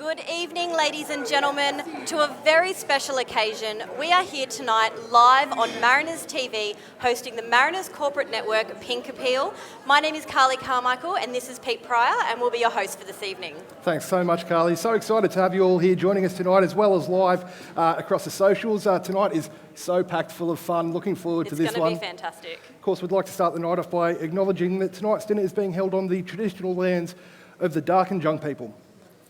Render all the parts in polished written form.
Good evening, ladies and gentlemen. To a very special occasion, we are here tonight live on MarinersTV hosting the Mariners Corporate Network Pink Appeal. My name is Carly Carmichael and this is Pete Pryor and we'll be your host for this evening. Thanks so much, Carly. So excited to have you all here joining us tonight as well as live across the socials. Tonight is so packed full of fun. Looking forward to this one. It's going to be fantastic. Of course, we'd like to start the night off by acknowledging that tonight's dinner is being held on the traditional lands of the Darkinjung people.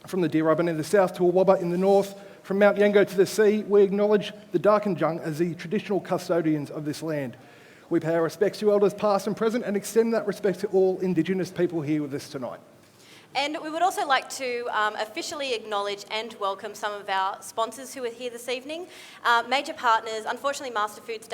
From the Dirrabin in the south to Awabba in the north, from Mount Yango to the sea, we acknowledge the Darkinjung as the traditional custodians of this land. We pay our respects to elders past and present and extend that respect to all Indigenous people here with us tonight. And we would also like to officially acknowledge and welcome some of our sponsors who are here this evening. Major partners, unfortunately Master Foods,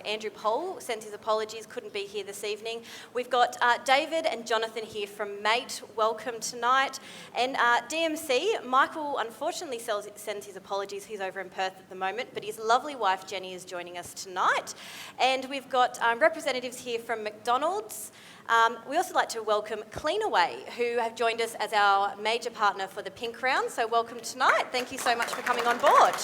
Andrew Pohl sends his apologies, couldn't be here this evening. We've got David and Jonathan here from Mate, welcome tonight. And DMC, Michael unfortunately sends his apologies, he's over in Perth at the moment, but his lovely wife Jenny is joining us tonight. And we've got representatives here from McDonald's. We also like to welcome Cleanaway, who have joined us as our major partner for the Pink Round. So welcome tonight. Thank you so much for coming on board.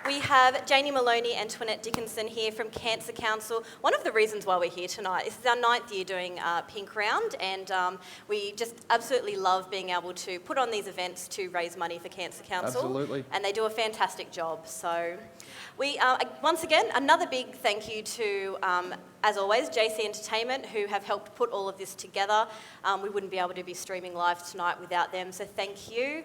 We have Janie Maloney and Twinette Dickinson here from Cancer Council. One of the reasons why we're here tonight, this is our 9th year doing Pink Round, and we just absolutely love being able to put on these events to raise money for Cancer Council. Absolutely. And they do a fantastic job. So we, once again, another big thank you to, as always, JC Entertainment, who have helped put all of this together. We wouldn't be able to be streaming live tonight without them, so thank you.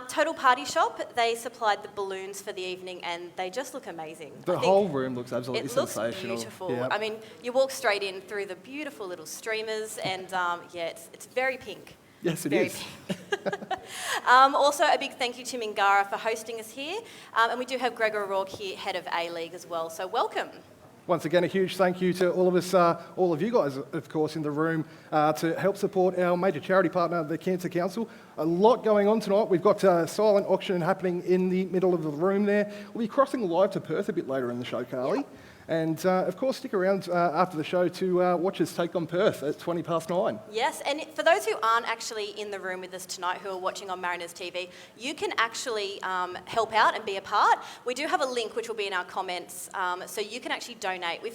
Total Party Shop, they supplied the balloons for the evening and they just look amazing. The whole room looks absolutely sensational. It looks beautiful. Yep. I mean, you walk straight in through the beautiful little streamers and yeah, it's very pink. Yes, it very is. Pink. Also, a big thank you to Mingara for hosting us here. And we do have Gregor O'Rourke here, head of A-League as well, so welcome. Once again, a huge thank you to all of us, all of you guys, of course, in the room to help support our major charity partner, the Cancer Council. A lot going on tonight. We've got a silent auction happening in the middle of the room there. We'll be crossing live to Perth a bit later in the show, Carly. Yep. And of course, stick around after the show to watch us take on Perth at 9:20. Yes, and for those who aren't actually in the room with us tonight, who are watching on Mariners TV, you can actually help out and be a part. We do have a link which will be in our comments, so you can actually donate. We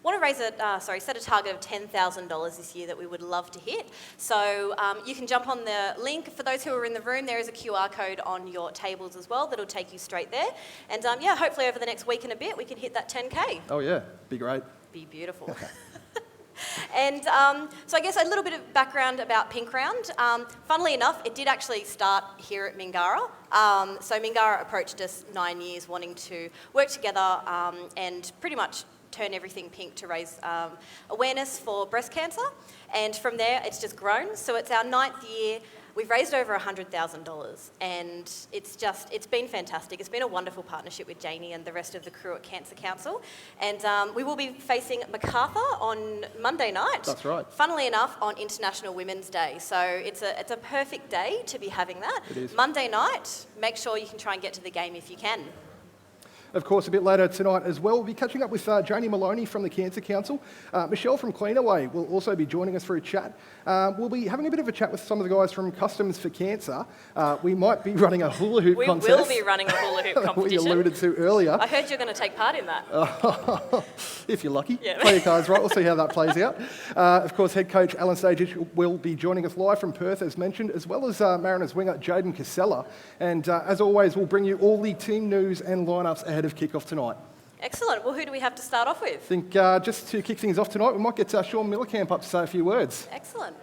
want to raise set a target of $10,000 this year that we would love to hit. So you can jump on the link. For those who are in the room, there is a QR code on your tables as well that'll take you straight there. And yeah, hopefully over the next week and a bit, we can hit that 10K. Oh yeah, be great. Be beautiful. And so I guess a little bit of background about Pink Round. Funnily enough, it did actually start here at Mingara. So Mingara approached us 9 years wanting to work together and pretty much turn everything pink to raise awareness for breast cancer. And from there, it's just grown. So it's our 9th year. We've raised over $100,000 and it's been fantastic. It's been a wonderful partnership with Janie and the rest of the crew at Cancer Council. And we will be facing Macarthur on Monday night. That's right. Funnily enough, on International Women's Day. So it's a perfect day to be having that. It is. Monday night, make sure you can try and get to the game if you can. Of course, a bit later tonight as well, we'll be catching up with Janie Maloney from the Cancer Council. Michelle from Cleanaway will also be joining us for a chat. We'll be having a bit of a chat with some of the guys from Customs for Cancer. We might be running a hula hoop contest. We will be running a hula hoop competition. We alluded to earlier. I heard you're going to take part in that. If you're lucky. Yeah. Play your cards right. We'll see how that plays out. Of course, head coach Alan Stage will be joining us live from Perth, as mentioned, as well as Mariners winger Jaden Casella. And as always, we'll bring you all the team news and lineups ahead of kickoff tonight. Excellent. Well, who do we have to start off with? I think just to kick things off tonight, we might get Sean Millercamp up to say a few words. Excellent.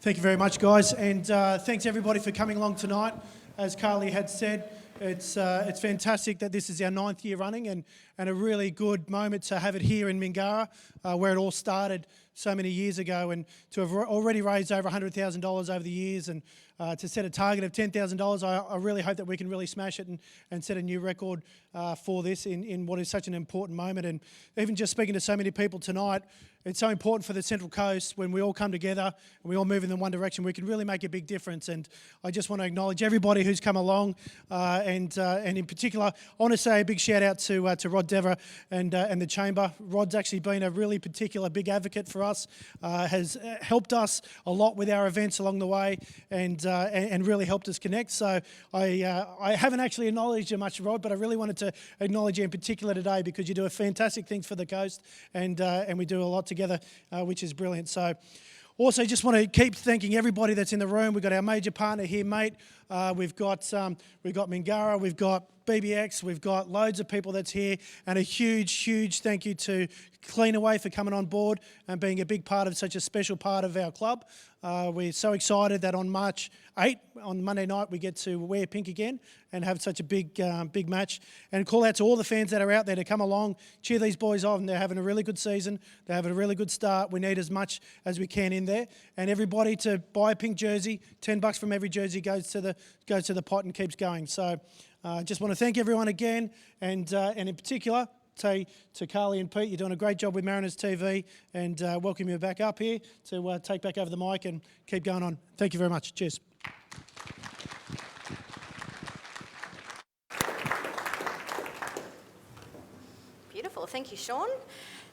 Thank you very much, guys, and thanks everybody for coming along tonight. As Carly had said, it's fantastic that this is our 9th year running and a really good moment to have it here in Mingara, where it all started so many years ago, and to have already raised over $100,000 over the years, and to set a target of $10,000, I really hope that we can really smash it and set a new record for this in what is such an important moment. And even just speaking to so many people tonight, it's so important for the Central Coast when we all come together and we all move in one direction, we can really make a big difference. And I just want to acknowledge everybody who's come along, and in particular, I want to say a big shout out to Rod Dever and the Chamber. Rod's actually been a really particular big advocate for us, has helped us a lot with our events along the way, and really helped us connect. So I haven't actually acknowledged you much, Rod, but I really wanted to acknowledge you in particular today because you do a fantastic things for the coast, and we do a lot together, which is brilliant. So also just want to keep thanking everybody that's in the room. We've got our major partner here, mate. We've got Mingara, we've got BBX, we've got loads of people that's here, and a huge thank you to Cleanaway for coming on board and being a big part of such a special part of our club. We're so excited that on March 8, on Monday night, we get to wear pink again and have such a big match. And call out to all the fans that are out there to come along, cheer these boys on. They're having a really good season. They're having a really good start. We need as much as we can in there. And everybody to buy a pink jersey. $10 from every jersey goes to the pot and keeps going. So just want to thank everyone again, and in particular, say to Carly and Pete, you're doing a great job with MarinersTV, and welcome you back up here to take back over the mic and keep going on. Thank you very much. Cheers. Beautiful. Thank you, Sean.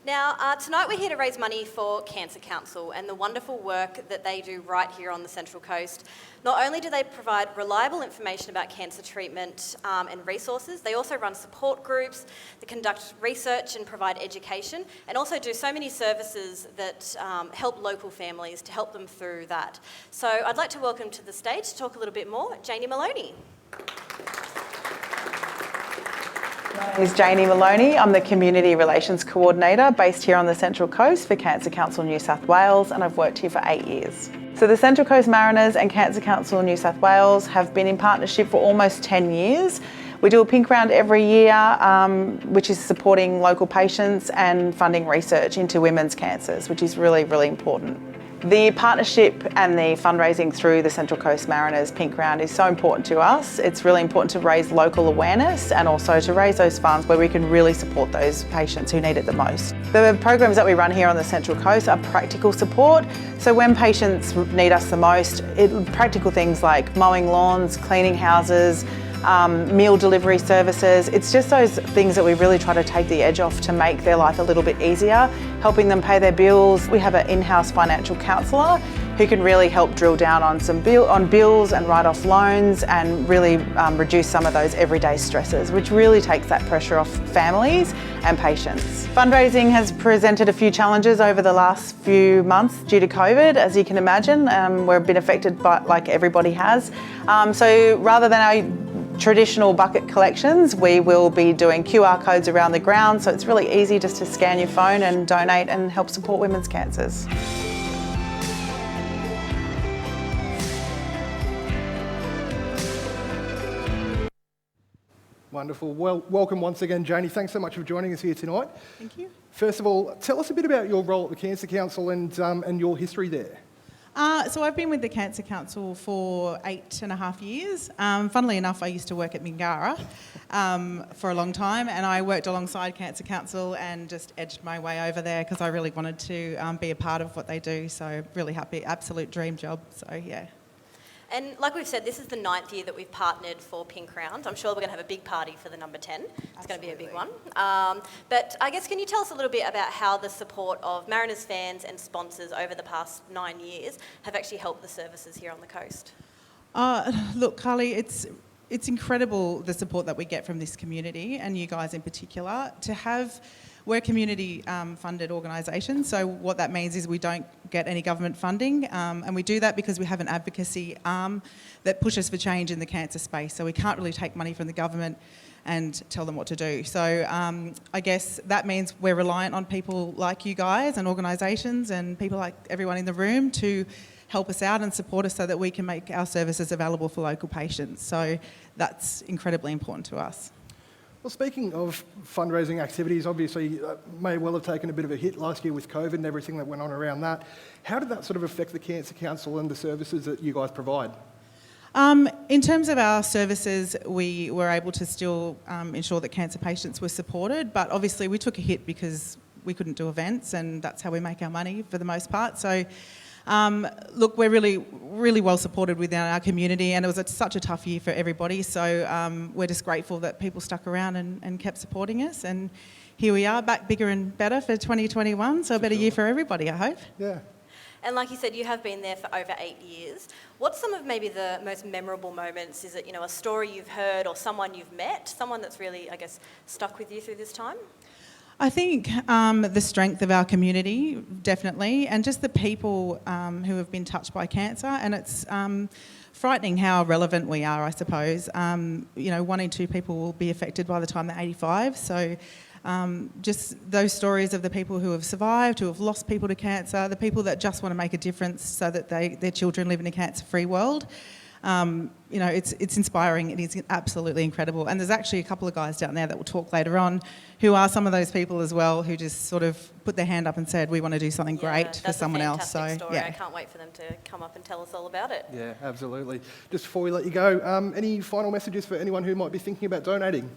Now, tonight we're here to raise money for Cancer Council and the wonderful work that they do right here on the Central Coast. Not only do they provide reliable information about cancer treatment and resources, they also run support groups, they conduct research and provide education, and also do so many services that help local families to help them through that. So I'd like to welcome to the stage to talk a little bit more, Janie Maloney. My name is Janie Maloney. I'm the Community Relations Coordinator based here on the Central Coast for Cancer Council New South Wales, and I've worked here for 8 years. So the Central Coast Mariners and Cancer Council New South Wales have been in partnership for almost 10 years. We do a pink round every year, which is supporting local patients and funding research into women's cancers, which is really, really important. The partnership and the fundraising through the Central Coast Mariners Pink Round is so important to us. It's really important to raise local awareness and also to raise those funds where we can really support those patients who need it the most. The programs that we run here on the Central Coast are practical support. So when patients need us the most, practical things like mowing lawns, cleaning houses, meal delivery services. It's just those things that we really try to take the edge off to make their life a little bit easier, helping them pay their bills. We have an in-house financial counsellor who can really help drill down on bills and write off loans and really reduce some of those everyday stresses, which really takes that pressure off families and patients. Fundraising has presented a few challenges over the last few months due to COVID, as you can imagine. We're a bit affected by, like everybody has. So rather than our traditional bucket collections, we will be doing QR codes around the ground, so it's really easy just to scan your phone and donate and help support women's cancers. Wonderful. Well, welcome once again, Janie. Thanks so much for joining us here tonight. Thank you. First of all, tell us a bit about your role at the Cancer Council and your history there. So I've been with the Cancer Council for 8.5 years. Funnily enough, I used to work at Mingara for a long time, and I worked alongside Cancer Council and just edged my way over there because I really wanted to be a part of what they do. So really happy, absolute dream job. So yeah. And like we've said, this is the 9th year that we've partnered for Pink Round. I'm sure we're going to have a big party for the number 10. It's going to be a big one. But I guess, can you tell us a little bit about how the support of Mariners fans and sponsors over the past 9 years have actually helped the services here on the coast? Look, Carly, it's incredible the support that we get from this community, and you guys in particular. We're a community funded organisation, so what that means is we don't get any government funding, and we do that because we have an advocacy arm that pushes for change in the cancer space, so we can't really take money from the government and tell them what to do. So I guess that means we're reliant on people like you guys and organisations and people like everyone in the room to help us out and support us so that we can make our services available for local patients. So that's incredibly important to us. Well, speaking of fundraising activities, obviously may well have taken a bit of a hit last year with COVID and everything that went on around that. How did that sort of affect the Cancer Council and the services that you guys provide? In terms of our services, we were able to still ensure that cancer patients were supported, but obviously we took a hit because we couldn't do events, and that's how we make our money for the most part. So, look, we're really well supported within our community, and it was such a tough year for everybody. So we're just grateful that people stuck around and kept supporting us. And here we are, back bigger and better for 2021. So a better year for everybody, I hope. Yeah. And like you said, you have been there for over 8 years. What's some of maybe the most memorable moments? Is it, a story you've heard or someone you've met, someone that's really, I guess, stuck with you through this time? I think the strength of our community, definitely, and just the people who have been touched by cancer. And it's frightening how relevant we are, I suppose. 1 in 2 people will be affected by the time they're 85. So just those stories of the people who have survived, who have lost people to cancer, the people that just want to make a difference so that their children live in a cancer-free world. It's inspiring. It is absolutely incredible. And there's actually a couple of guys down there that will talk later on who are some of those people as well who just sort of put their hand up and said, we want to do something great for someone else. So, story. I can't wait for them to come up and tell us all about it. Yeah, absolutely. Just before we let you go, any final messages for anyone who might be thinking about donating?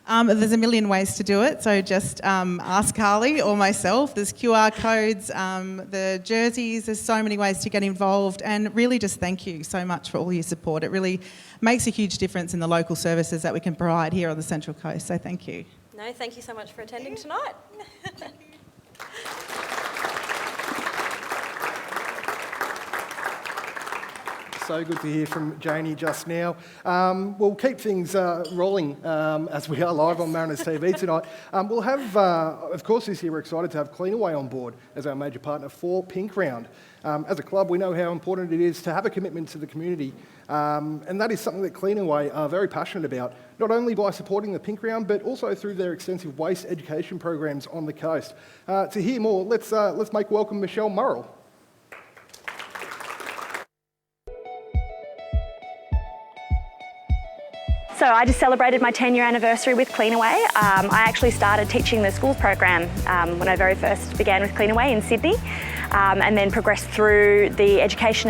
There's a million ways to do it, so just ask Carly or myself. There's QR codes, the jerseys, there's so many ways to get involved, and really just thank you so much for all your support. It really makes a huge difference in the local services that we can provide here on the Central Coast, so thank you. No, thank you so much for attending tonight. So good to hear from Janie just now. We'll keep things rolling as we are live on Mariners TV tonight. We'll have, of course, this year we're excited to have Cleanaway on board as our major partner for Pink Round. As a club, we know how important it is to have a commitment to the community, and that is something that Cleanaway are very passionate about, not only by supporting the Pink Round, but also through their extensive waste education programs on the coast. To hear more, let's make welcome Michelle Murrell. So I just celebrated my 10-year anniversary with Cleanaway. I actually started teaching the schools program when I very first began with Cleanaway in Sydney, and then progressed through the education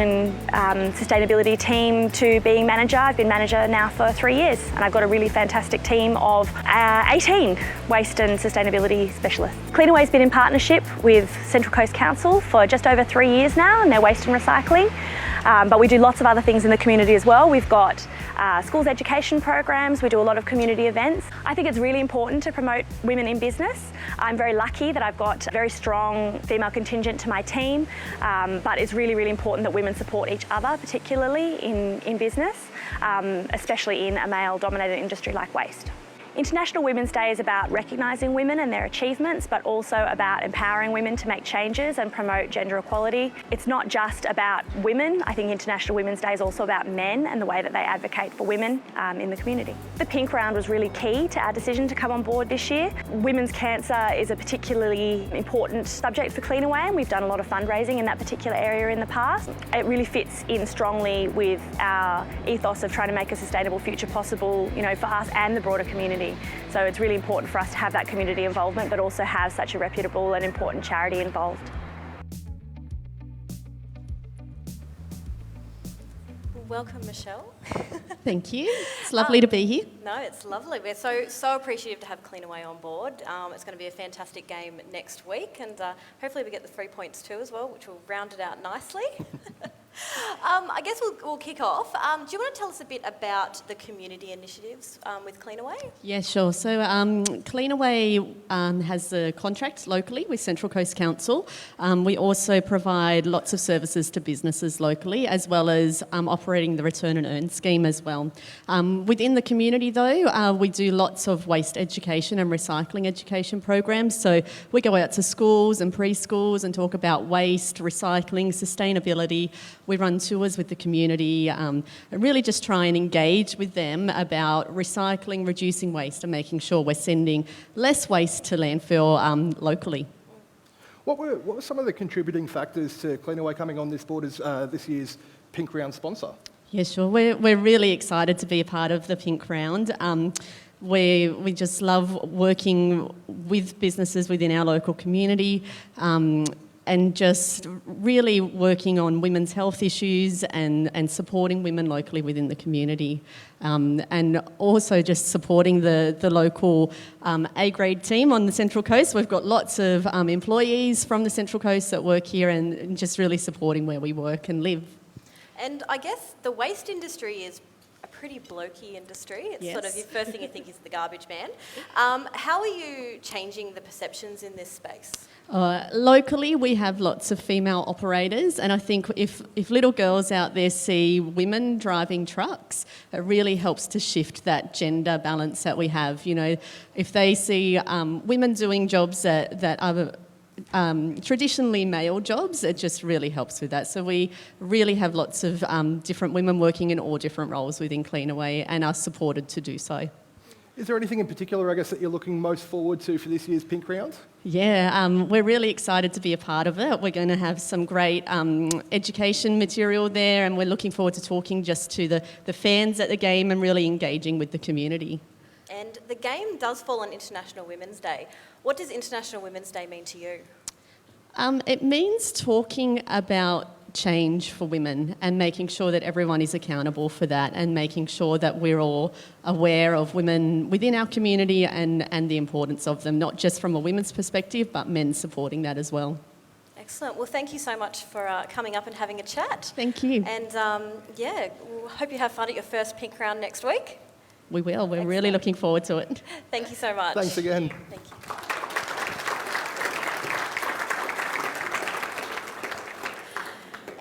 and sustainability team to being manager. I've been manager now for 3 years, and I've got a really fantastic team of 18 waste and sustainability specialists. Cleanaway's been in partnership with Central Coast Council for just over 3 years now in their waste and recycling. But we do lots of other things in the community as well. We've got schools education programs, we do a lot of community events. I think it's really important to promote women in business. I'm very lucky that I've got a very strong female contingent to my team, but it's really, really important that women support each other, particularly in business, especially in a male-dominated industry like waste. International Women's Day is about recognising women and their achievements, but also about empowering women to make changes and promote gender equality. It's not just about women. I think International Women's Day is also about men and the way that they advocate for women in the community. The Pink Round was really key to our decision to come on board this year. Women's cancer is a particularly important subject for Cleanaway, and we've done a lot of fundraising in that particular area in the past. It really fits in strongly with our ethos of trying to make a sustainable future possible, for us and the broader community. So it's really important for us to have that community involvement, but also have such a reputable and important charity involved. Welcome, Michelle. Thank you. It's lovely to be here. No, it's lovely. We're so appreciative to have Cleanaway on board. It's going to be a fantastic game next week, and hopefully we get the 3 points too as well, which will round it out nicely. I guess we'll kick off. Do you want to tell us a bit about the community initiatives with Cleanaway? Yeah, sure. So Cleanaway has a contract locally with Central Coast Council. We also provide lots of services to businesses locally, as well as operating the Return and Earn scheme as well. Within the community though, we do lots of waste education and recycling education programs. So we go out to schools and preschools and talk about waste, recycling, sustainability. We run tours with the community and really just try and engage with them about recycling, reducing waste and making sure we're sending less waste to landfill locally. What were some of the contributing factors to Cleanaway coming on this board as this year's Pink Round sponsor? Yeah, sure. We're really excited to be a part of the Pink Round. We just love working with businesses within our local community, and just really working on women's health issues and supporting women locally within the community. And also just supporting the local A-grade team on the Central Coast. We've got lots of employees from the Central Coast that work here, and just really supporting where we work and live. And I guess the waste industry is a pretty blokey industry. It's sort of your first thing you think is the garbage man. How are you changing the perceptions in this space? Locally, we have lots of female operators, and I think if little girls out there see women driving trucks, it really helps to shift that gender balance that we have. You know, if they see women doing jobs that are traditionally male jobs, it just really helps with that. So we really have lots of different women working in all different roles within Cleanaway, and are supported to do so. Is there anything in particular, I guess, that you're looking most forward to for this year's Pink Round? Yeah, we're really excited to be a part of it. We're going to have some great education material there, and we're looking forward to talking just to the fans at the game and really engaging with the community. And the game does fall on International Women's Day. What does International Women's Day mean to you? It means talking about change for women and making sure that everyone is accountable for that, and making sure that we're all aware of women within our community and the importance of them, not just from a women's perspective, but men supporting that as well. Excellent. Well, thank you so much for coming up and having a chat. Thank you. And we'll hope you have fun at your first Pink Round next week. We will. We're really looking forward to it. Thank you so much. Thanks again. Thank you.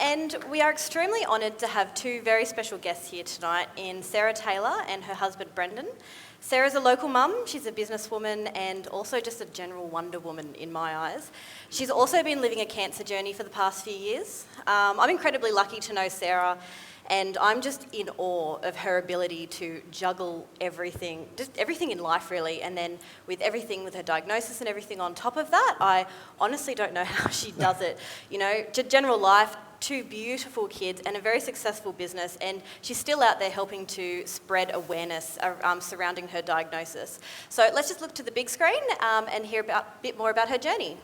And we are extremely honoured to have two very special guests here tonight in Sarah Taylor and her husband Brendan. Sarah's a local mum, she's a businesswoman, and also just a general Wonder Woman in my eyes. She's also been living a cancer journey for the past few years. I'm incredibly lucky to know Sarah, and I'm just in awe of her ability to juggle everything, just everything in life really, and then with everything, with her diagnosis and everything on top of that, I honestly don't know how she does it. You know, general life, two beautiful kids and a very successful business, and she's still out there helping to spread awareness surrounding her diagnosis. So let's just look to the big screen and hear a bit more about her journey.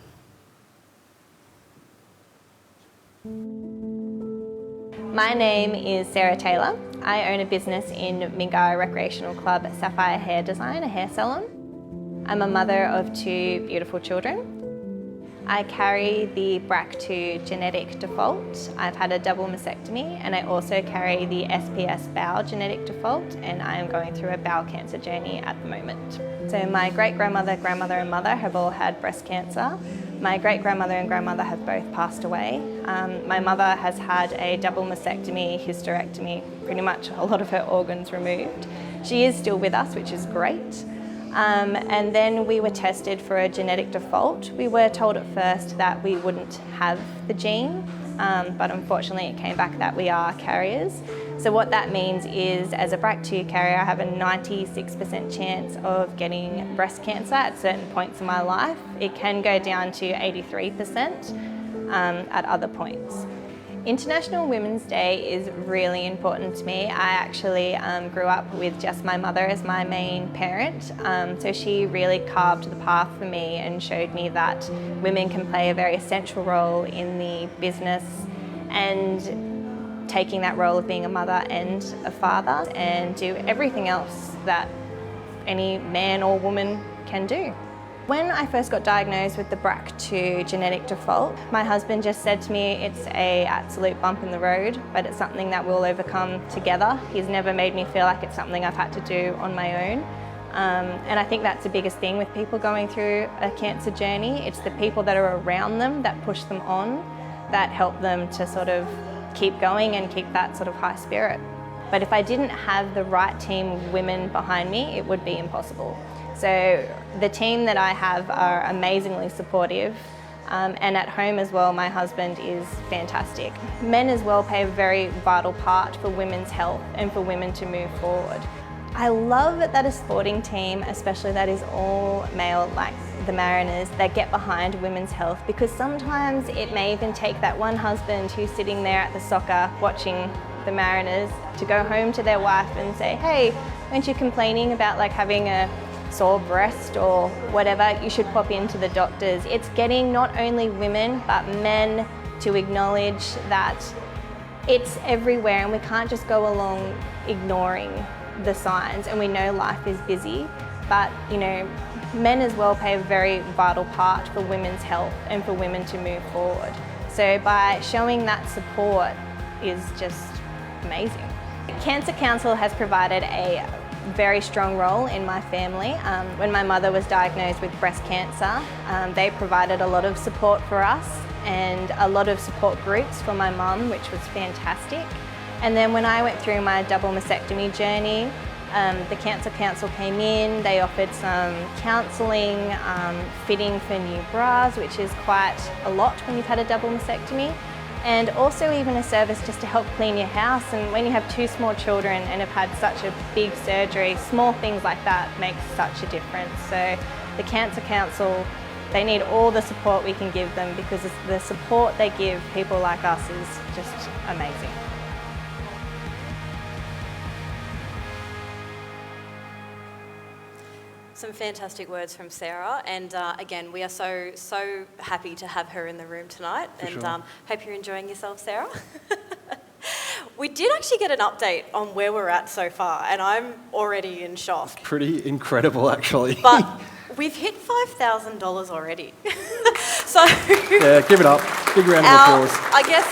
My name is Sarah Taylor. I own a business in Mingara Recreational Club, Sapphire Hair Design, a hair salon. I'm a mother of two beautiful children. I carry the BRCA2 genetic default. I've had a double mastectomy, and I also carry the SPS bowel genetic default, and I am going through a bowel cancer journey at the moment. So my great-grandmother, grandmother and mother have all had breast cancer. My great-grandmother and grandmother have both passed away. My mother has had a double mastectomy, hysterectomy, pretty much a lot of her organs removed. She is still with us, which is great. And then we were tested for a genetic default. We were told at first that we wouldn't have the gene, but unfortunately it came back that we are carriers. So what that means is, as a BRCA2 carrier, I have a 96% chance of getting breast cancer at certain points in my life. It can go down to 83% at other points. International Women's Day is really important to me. I actually grew up with just my mother as my main parent, so she really carved the path for me and showed me that women can play a very essential role in the business, and taking that role of being a mother and a father, and do everything else that any man or woman can do. When I first got diagnosed with the BRCA2 genetic default, my husband just said to me, it's an absolute bump in the road, but it's something that we'll overcome together. He's never made me feel like it's something I've had to do on my own. And I think that's the biggest thing with people going through a cancer journey. It's the people that are around them that push them on, that help them to sort of keep going and keep that sort of high spirit. But if I didn't have the right team of women behind me, it would be impossible. So the team that I have are amazingly supportive, and at home as well, my husband is fantastic. Men as well play a very vital part for women's health and for women to move forward. I love that a sporting team, especially that is all male like the Mariners, that get behind women's health, because sometimes it may even take that one husband who's sitting there at the soccer watching the Mariners to go home to their wife and say, hey, aren't you complaining about like having a sore breast or whatever, you should pop into the doctors. It's getting not only women but men to acknowledge that it's everywhere and we can't just go along ignoring the signs. And we know life is busy, but you know, men as well play a very vital part for women's health and for women to move forward. So by showing that support is just amazing. Cancer Council has provided a very strong role in my family. When my mother was diagnosed with breast cancer, they provided a lot of support for us and a lot of support groups for my mum, which was fantastic. And then when I went through my double mastectomy journey, the Cancer Council came in, they offered some counselling, fitting for new bras, which is quite a lot when you've had a double mastectomy, and also even a service just to help clean your house. And when you have 2 small children and have had such a big surgery, small things like that make such a difference. So the Cancer Council, they need all the support we can give them, because the support they give people like us is just amazing. Some fantastic words from Sarah, and again, we are so happy to have her in the room tonight, and hope you're enjoying yourself, Sarah. We did actually get an update on where we're at so far, and I'm already in shock. Pretty incredible, actually. But we've hit $5,000 already. So yeah, give it up. Big round of applause. I guess,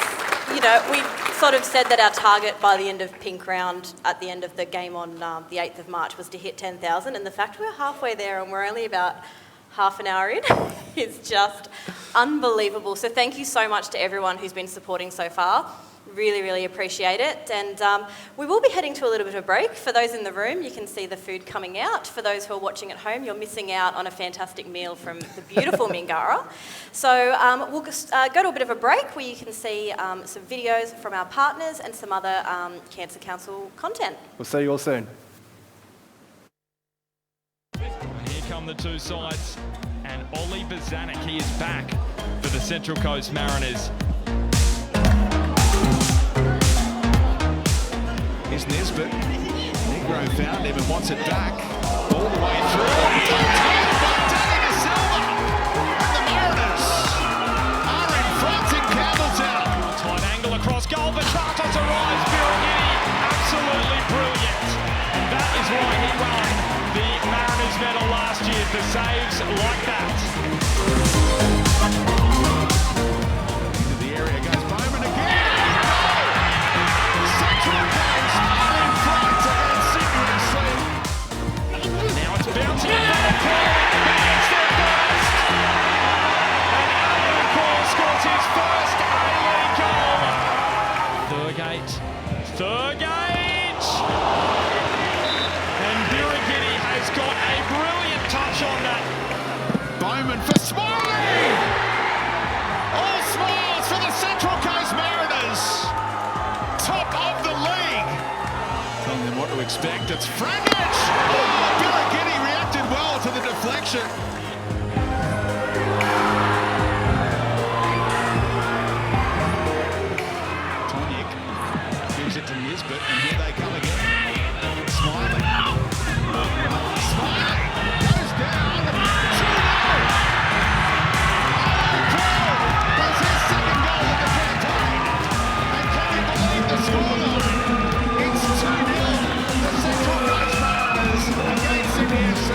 you know, we sort of said that our target by the end of Pink Round, at the end of the game on the 8th of March, was to hit 10,000, and the fact we're halfway there and we're only about half an hour in is just unbelievable. So thank you so much to everyone who's been supporting so far. Really, really appreciate it. And we will be heading to a little bit of a break. For those in the room, you can see the food coming out. For those who are watching at home, you're missing out on a fantastic meal from the beautiful Mingara. So we'll go to a bit of a break where you can see some videos from our partners and some other Cancer Council content. We'll see you all soon. And here come the two sides, and Ollie Bazanek, he is back for the Central Coast Mariners. Here's Nisbet. Negro found him and wants it back. All the way through. Danny De Silva. And the Mariners are in front in Campbelltown. Tight angle across goal, but Tratos arrives. Birigini, absolutely brilliant. And that is why he won the Mariners medal last year, for saves like that. Into the area goes Bowman again. Central Coast are in front against Sydney FC. Now it's bouncing in front of Perth. It's their first. And Alan Cole scores his first A-League goal. Thurgate. And Birigini has got a brilliant touch on that. Bowman for Smiley. All smiles for the Central Coast Mariners. Top of the league. Telling them what to expect. It's Frangich. Oh, Birigini reacted well to the deflection. Tonic gives it to Nisbet, and here they come again. Smiley. Smiley goes down. 2-0. That's his second goal of the campaign. And can you believe the scoreline? It's 2-0. The Central Coast Mariners against Sydney FC.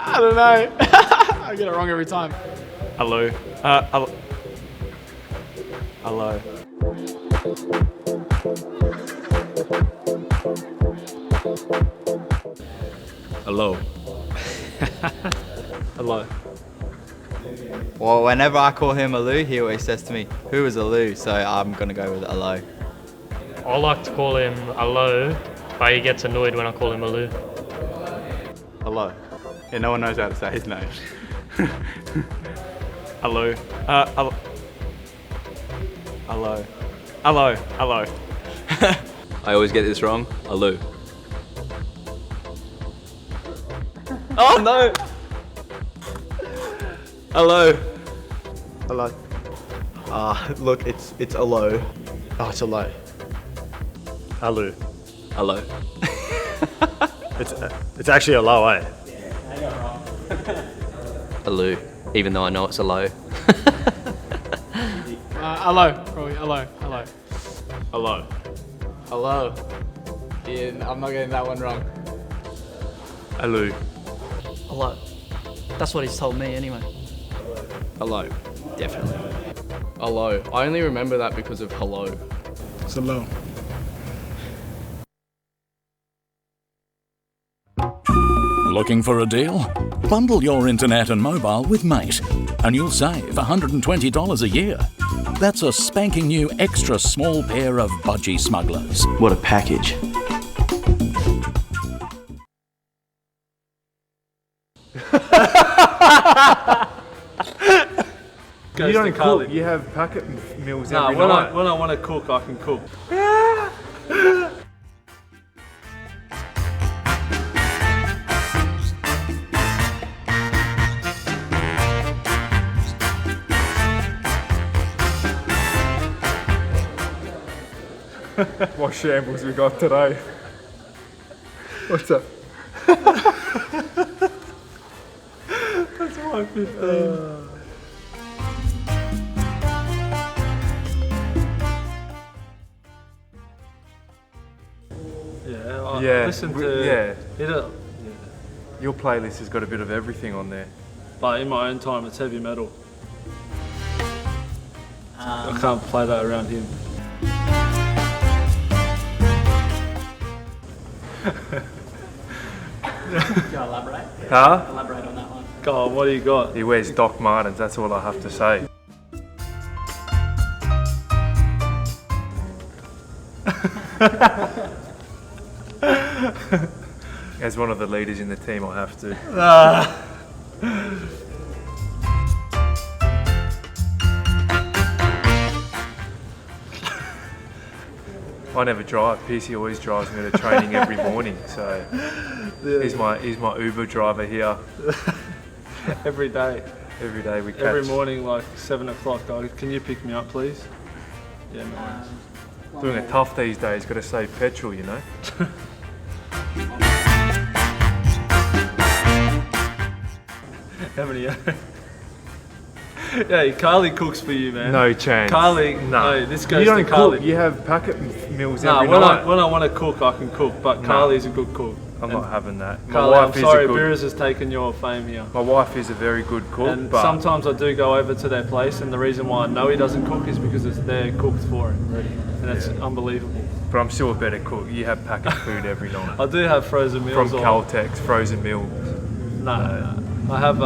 I don't know. I get it wrong every time. Hello. Hello. Hello. Hello. Well, whenever I call him Alou, he always says to me, who is Alou? So I'm going to go with Alou. I like to call him Alou, but he gets annoyed when I call him Alou. Hello. Yeah, no one knows how to say his name. Hello. Hello. Hello. Hello. I always get this wrong. Alou. Oh no! Hello. Hello. Look, it's Alou. Oh, it's Alou. Alou. Alou. It's actually Alou, eh? Alou. Even though I know it's Alou. Hello. Probably. Hello. Hello. Hello. Hello. Yeah, I'm not getting that one wrong. Alou. Hello. That's what he's told me anyway. Hello. Definitely. Hello. I only remember that because of hello. It's hello. Looking for a deal? Bundle your internet and mobile with Mate, and you'll save $120 a year. That's a spanking new extra small pair of budgie smugglers. What a package. You don't cook, you have packet meals No, every when night. I want to cook, I can cook. What shambles we got today. What's up? That's my 15. Yeah, Listen to yeah. Your playlist has got a bit of everything on there. But in my own time, it's heavy metal. I can't play that around him. Can you elaborate? Huh? Elaborate on that one. Go on, what do you got? He wears Doc Martens, that's all I have to say. As one of the leaders in the team, I have to. I never drive. Piercy always drives me to training every morning, so he's my Uber driver here. Every day. Every day we catch. Every morning, like 7 o'clock, can you pick me up, please? Yeah, nice. Doing it tough these days, got to save petrol, you know. How many? Yeah, Carly cooks for you, man. No chance. Carly, no. This goes You don't to Carly. cook. You have packet meals No, every when night. I want to cook, I can cook. But No. Carly's a good cook. I'm not having that. Carly, I'm sorry, Beers has taken your fame here. My wife is a very good cook, And but sometimes I do go over to their place, and the reason why I know he doesn't cook is because they're cooked for him already, and it's unbelievable. But I'm still a better cook. You have packet food every night. I do have frozen meals. From Caltex, frozen meals. No. I have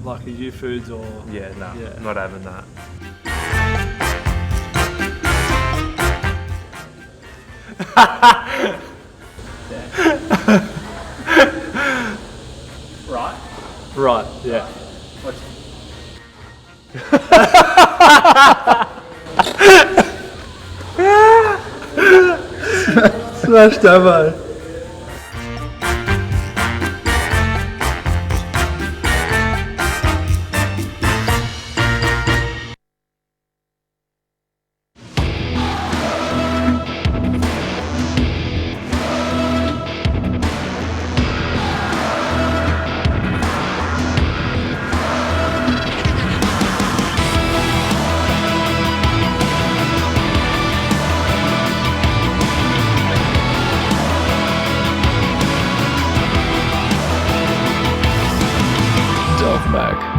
like a U Foods or. Yeah, no, I'm not having that. Right? Right, yeah. Smashed ammo.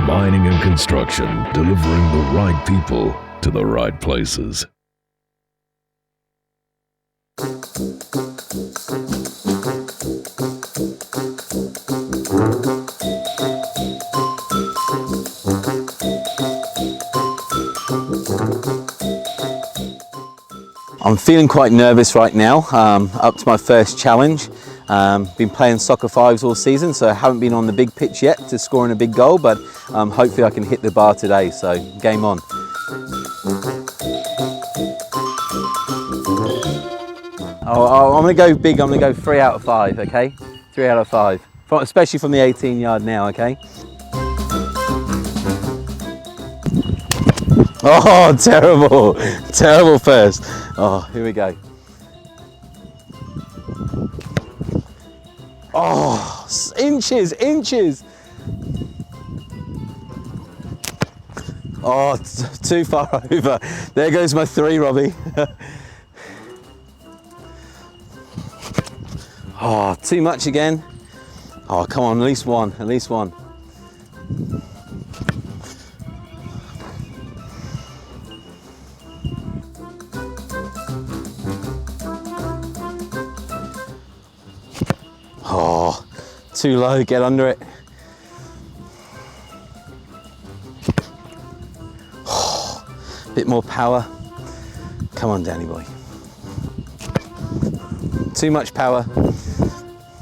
Mining and construction, delivering the right people to the right places. I'm feeling quite nervous right now, up to my first challenge. Been playing soccer fives all season, so I haven't been on the big pitch yet to scoring a big goal, but hopefully I can hit the bar today, so game on. I'm going to go big, I'm going to go 3 out of 5, okay? 3 out of 5, especially from the 18-yard now, okay? Oh, terrible, terrible first. Oh, here we go. Oh, inches, inches. Oh, too far over. There goes my 3, Robbie. Oh, too much again. Oh, come on, at least one, at least one. Oh, too low, get under it. Oh, bit more power. Come on, Danny boy. Too much power.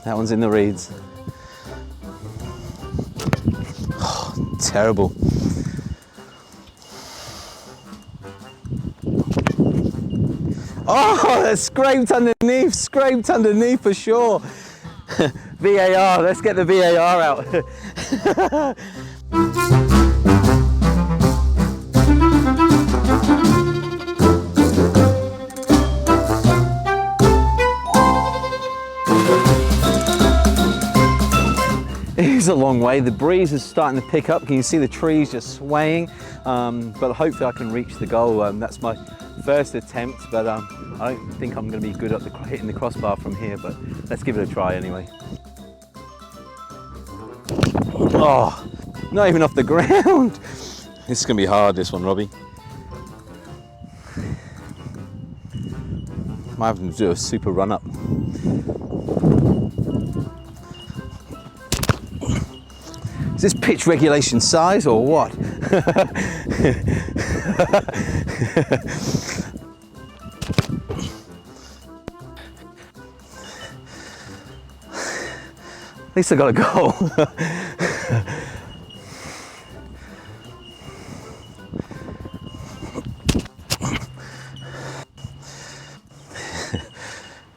That one's in the reeds. Oh, terrible. Oh, that's scraped underneath for sure. VAR, let's get the VAR out. It is a long way. The breeze is starting to pick up. Can you see the trees just swaying? But hopefully I can reach the goal. That's my first attempt, but I don't think I'm going to be good at hitting the crossbar from here, but let's give it a try anyway. Oh, not even off the ground. This is going to be hard, this one, Robbie. Might have to do a super run up. Is this pitch regulation size or what? At least I got a goal.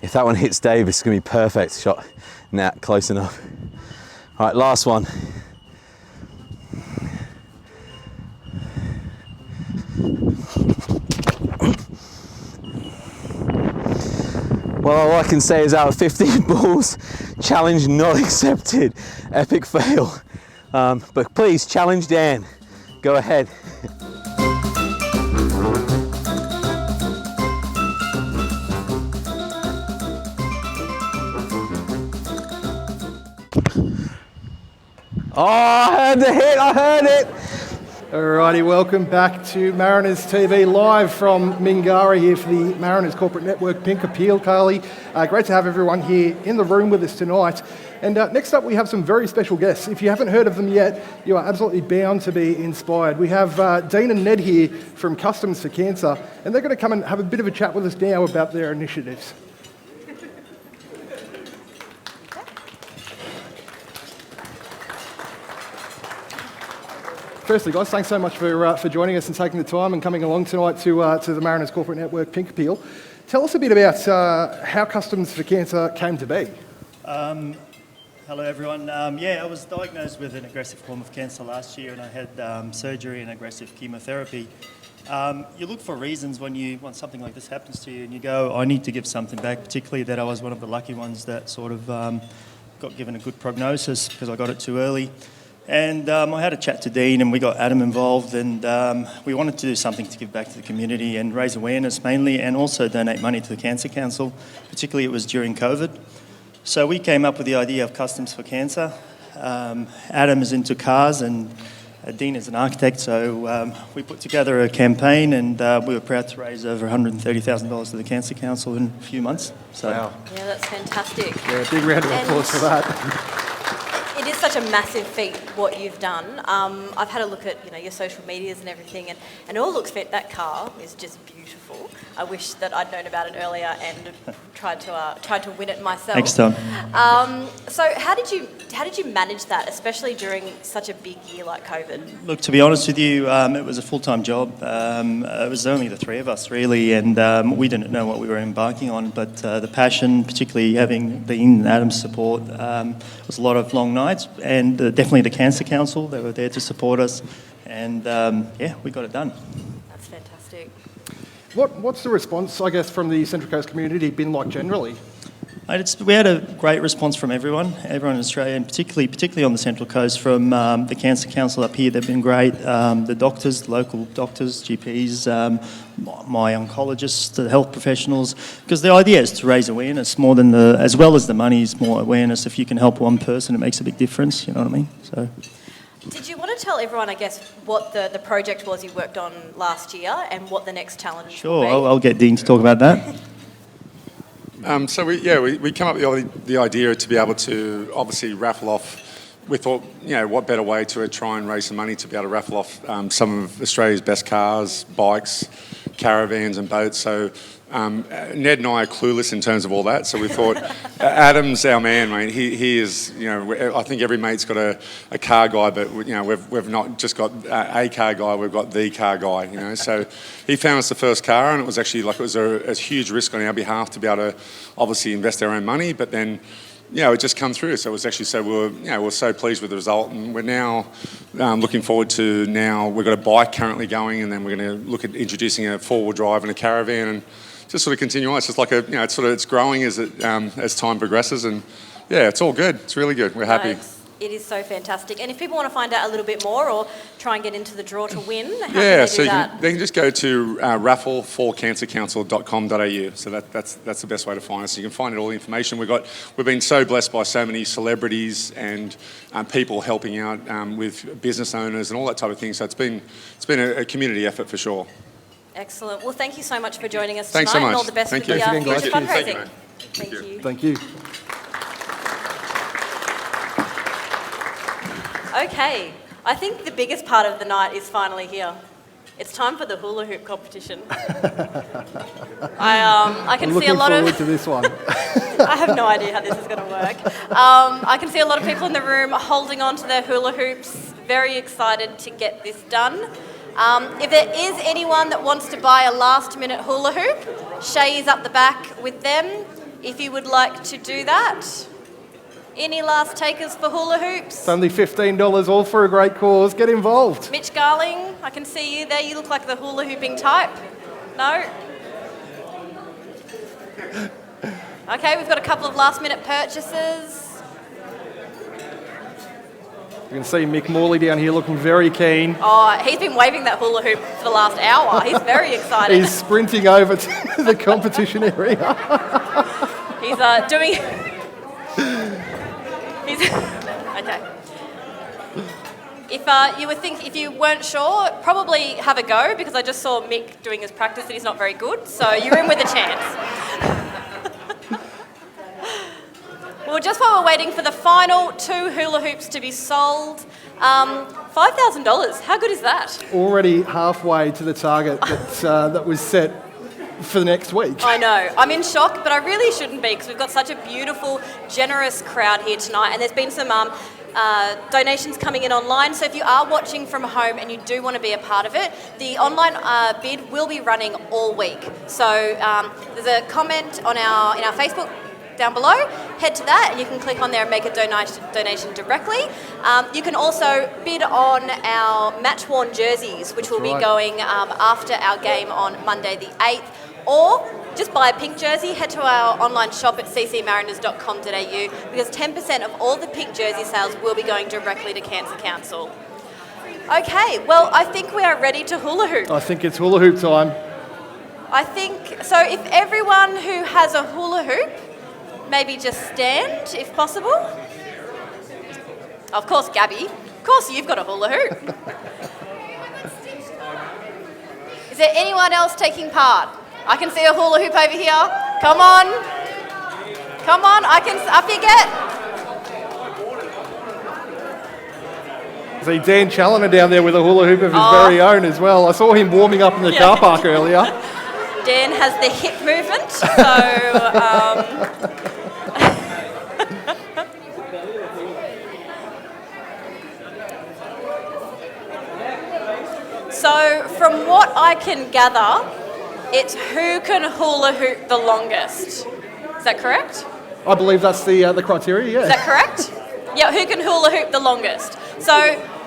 If that one hits Dave, it's going to be perfect shot. Nah, close enough. All right, last one. Well, all I can say is out of 15 balls, challenge not accepted. Epic fail. But please challenge Dan. Go ahead. Oh, I heard the hit, I heard it. Alrighty, welcome back to Mariners TV, live from Mingara here for the Mariners Corporate Network Pink Appeal, Carly. Great to have everyone here in the room with us tonight. And next up, we have some very special guests. If you haven't heard of them yet, you are absolutely bound to be inspired. We have Dean and Ned here from Customs for Cancer, and they're going to come and have a bit of a chat with us now about their initiatives. Firstly, guys, thanks so much for joining us and taking the time and coming along tonight to the Mariners Corporate Network Pink Appeal. Tell us a bit about how Customs for Cancer came to be. Hello, everyone. I was diagnosed with an aggressive form of cancer last year, and I had surgery and aggressive chemotherapy. You look for reasons when something like this happens to you, and you go, I need to give something back, particularly that I was one of the lucky ones that sort of got given a good prognosis because I got it too early. And I had a chat to Dean, and we got Adam involved, and we wanted to do something to give back to the community and raise awareness mainly, and also donate money to the Cancer Council. Particularly it was during COVID. So we came up with the idea of Customs for Cancer. Adam is into cars, and Dean is an architect, so we put together a campaign, and we were proud to raise over $130,000 to the Cancer Council in a few months. So. Wow. Yeah, that's fantastic. Yeah, big round of applause for that. It is such a massive feat what you've done. I've had a look at your social medias and everything, and it all looks fit. That car is just beautiful. I wish that I'd known about it earlier and tried to win it myself. Next time. So how did you manage that, especially during such a big year like COVID? Look, to be honest with you, it was a full-time job. It was only the three of us, really, and we didn't know what we were embarking on, but the passion, particularly having Dean and Adam's support, was a lot of long nights, and definitely the Cancer Council, they were there to support us, and we got it done. That's fantastic. What's the response, I guess, from the Central Coast community been like generally? We had a great response from everyone in Australia, and particularly on the Central Coast, from the Cancer Council up here. They've been great. The doctors, local doctors, GPs, my oncologists, the health professionals, because the idea is to raise awareness more than as well as the money is more awareness. If you can help one person, it makes a big difference. You know what I mean? So. Did you want to tell everyone, I guess, what the project was you worked on last year and what the next challenge Sure, will be? I'll get Dean to talk about that. So we come up with the idea to be able to obviously raffle off. We thought, what better way to try and raise some money to be able to raffle off some of Australia's best cars, bikes, caravans and boats. So Ned and I are clueless in terms of all that. So we thought, Adam's our man, mate. He is, I think every mate's got a car guy, but we've not just got a car guy, we've got the car guy, So he found us the first car, and it was actually it was a huge risk on our behalf to be able to obviously invest our own money, but then it just come through. So it was actually we're so pleased with the result, and we're now looking forward to we've got a bike currently going, and then we're going to look at introducing a four-wheel drive and a caravan, and just sort of continue on. It's just like it's growing as time progresses, and it's all good. It's really good. We're happy. It is so fantastic. And if people want to find out a little bit more or try and get into the draw to win, how can they do that? They can just go to raffle4cancercouncil.com.au. So that's the best way to find us. You can find all the information. We've been so blessed by so many celebrities and people helping out with business owners and all that type of thing. So it's been a community effort for sure. Excellent. Well, thank you so much for joining us Thanks tonight, so much. and all the best Thank with you. the Thank future you. fundraising. Thank you. Thank you. Okay, I think the biggest part of the night is finally here. It's time for the hula hoop competition. I can see a lot of. Looking forward to this one. I have no idea how this is going to work. I can see a lot of people in the room holding on to their hula hoops, very excited to get this done. If there is anyone that wants to buy a last-minute hula hoop, Shay is up the back with them. If you would like to do that. Any last takers for hula hoops? It's only $15, all for a great cause. Get involved. Mitch Garling, I can see you there. You look like the hula hooping type. No? Okay, we've got a couple of last-minute purchases. You can see Mick Morley down here looking very keen. Oh, he's been waving that hula hoop for the last hour. He's very excited. He's sprinting over to the competition area. He's doing... Okay. If you weren't sure, probably have a go, because I just saw Mick doing his practice and he's not very good, so you're in with a chance. Well, just while we're waiting for the final two hula hoops to be sold, $5,000. How good is that? Already halfway to the target that was set for the next week. I know. I'm in shock, but I really shouldn't be, because we've got such a beautiful, generous crowd here tonight, and there's been some donations coming in online. So if you are watching from home and you do want to be a part of it, the online bid will be running all week. So there's a comment in our Facebook down below. Head to that and you can click on there and make a donation directly. You can also bid on our match-worn jerseys, which will be going after our game on Monday the 8th. Or just buy a pink jersey, head to our online shop at ccmariners.com.au, because 10% of all the pink jersey sales will be going directly to Cancer Council. Okay, well, I think we are ready to hula hoop. I think it's hula hoop time. I think, so if everyone who has a hula hoop, maybe just stand, if possible. Of course, Gabby. Of course, you've got a hula hoop. Is there anyone else taking part? I can see a hula hoop over here. Come on. Come on, up you get. See Dan Challoner down there with a hula hoop of his very own as well. I saw him warming up in the car park earlier. Dan has the hip movement, so from what I can gather, it's who can hula hoop the longest. Is that correct? I believe that's the criteria, yeah. Is that correct? Yeah, who can hula hoop the longest? So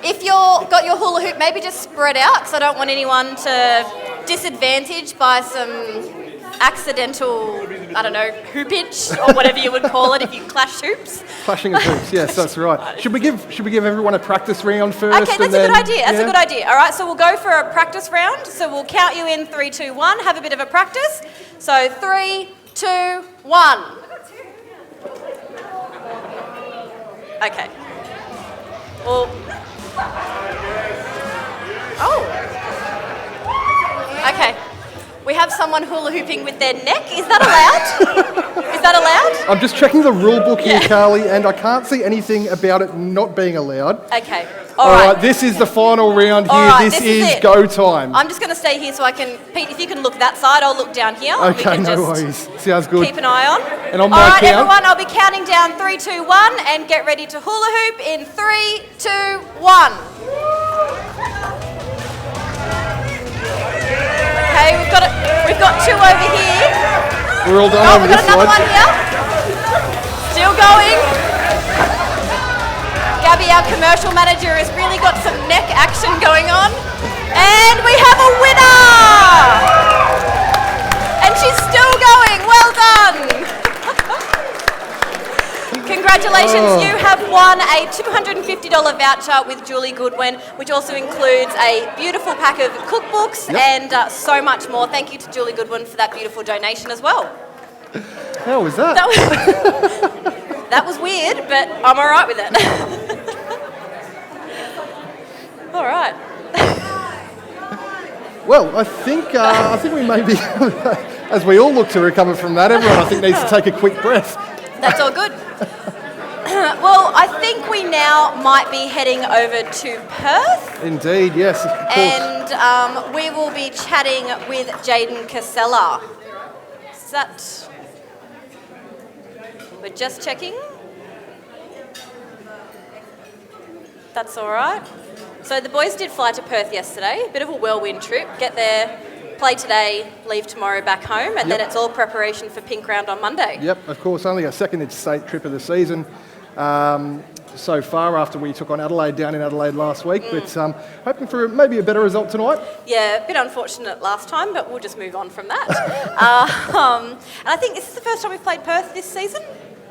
if you've got your hula hoop, maybe just spread out, because I don't want anyone to disadvantage by some accidental, I don't know, hoopage or whatever you would call it if you clash hoops. Clashing of hoops, yes, that's right. Should we give everyone a practice round first? Okay, that's a good idea. That's a good idea. All right, so we'll go for a practice round. So we'll count you in 3, 2, 1. Have a bit of a practice. So 3, 2, 1. Okay. Well. Oh. Okay. We have someone hula hooping with their neck. Is that allowed? Is that allowed? I'm just checking the rule book here, Carly, and I can't see anything about it not being allowed. Okay. All right, this is the final round here. All right, this is it. go time. I'm just going to stay here so I can, Pete, if you can look that side, I'll look down here. Okay, we can no just worries. Sounds good. Keep an eye on. And on my All right, count. everyone, I'll be counting down 3, 2, 1, and get ready to hula hoop in 3, 2, 1. Okay, we've got 2 over here. We're all done over we've got this another side. one here. Still going. Gabby, our commercial manager, has really got some neck action going on. And we have a winner! And she's still going. Well done. Congratulations, you have won a $250 voucher with Julie Goodwin, which also includes a beautiful pack of cookbooks and so much more. Thank you to Julie Goodwin for that beautiful donation as well. How was that? That was weird, but I'm all right with it. All right. Well, I think we may be, as we all look to recover from that, everyone I think needs to take a quick breath. That's all good. Well, I think we now might be heading over to Perth. Indeed, yes, of course. And we will be chatting with Jaden Casella. Is that... We're just checking. That's all right. So the boys did fly to Perth yesterday, a bit of a whirlwind trip. Get there, play today, leave tomorrow back home, and then it's all preparation for Pink Round on Monday. Yep, of course, only our second interstate trip of the season so far after we took on Adelaide down in Adelaide last week, but hoping for maybe a better result tonight. Yeah, a bit unfortunate last time, but we'll just move on from that. And I think this is the first time we've played Perth this season.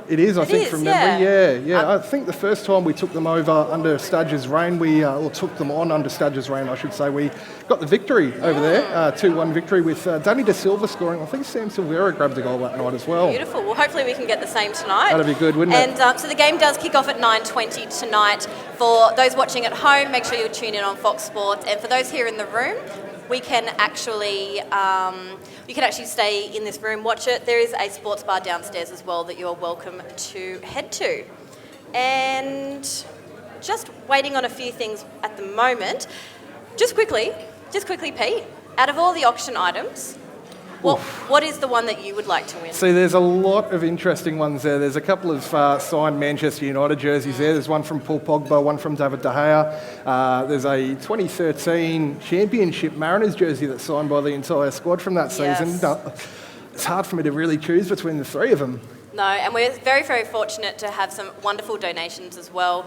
It is, I think, from memory, yeah. I think the first time we took them over under Stadger's reign, or took them on under Stadger's reign, I should say, we got the victory over there, 2-1 victory with Danny De Silva scoring. I think Sam Silvera grabbed a goal that night as well. Beautiful. Well, hopefully we can get the same tonight. That'd be good, wouldn't it? And so the game does kick off at 9:20 tonight. For those watching at home, make sure you tune in on Fox Sports. And for those here in the room, we can actually, you can actually stay in this room, watch it. There is a sports bar downstairs as well that you're welcome to head to. And just waiting on a few things at the moment. Just quickly, Pete, out of all the auction items, what is the one that you would like to win? See, there's a lot of interesting ones there. There's a couple of signed Manchester United jerseys there. There's one from Paul Pogba, one from David De Gea. There's a 2013 Championship Mariners jersey that's signed by the entire squad from that season. It's hard for me to really choose between the three of them. No, and we're very, very fortunate to have some wonderful donations as well.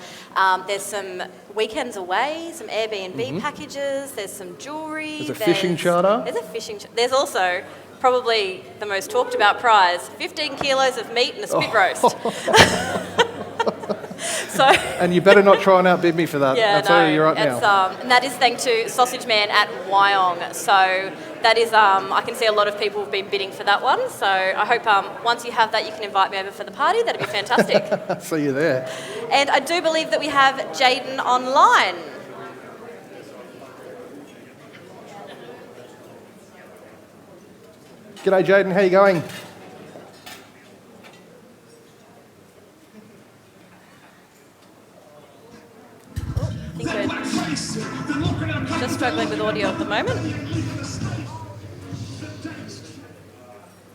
There's some weekends away, some Airbnb packages, there's some jewellery. There's a fishing charter. There's a fishing There's also probably the most talked about prize, 15 kilos of meat and a spit roast. So, and you better not try and outbid me for that. I'll tell you right now. And that is thanks to Sausage Man at Wyong. So that is, I can see a lot of people have been bidding for that one. So I hope once you have that, you can invite me over for the party. That'd be fantastic. See you there. And I do believe that we have Jaden online. G'day, Jaden. How you going? I think we're moment.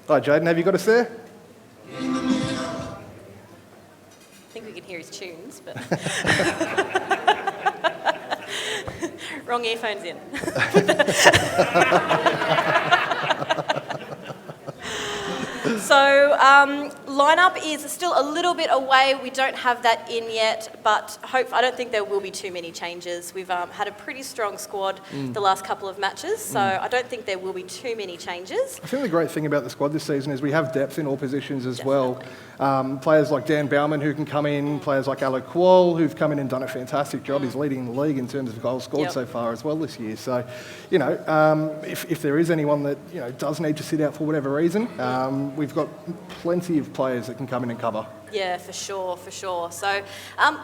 Hi, Jaden, have you got us there? I think we can hear his tunes, but... Wrong earphones in. So lineup is still a little bit away. We don't have that in yet, but I don't think there will be too many changes. We've had a pretty strong squad the last couple of matches, so I don't think there will be too many changes. I think the great thing about the squad this season is we have depth in all positions as well. Players like Dan Bauman who can come in, players like Alec Kuol who've come in and done a fantastic job. He's leading the league in terms of goals scored so far as well this year. So, you know, if there is anyone that, you know, does need to sit out for whatever reason, we've got plenty of players that can come in and cover. Yeah, for sure, for sure. So,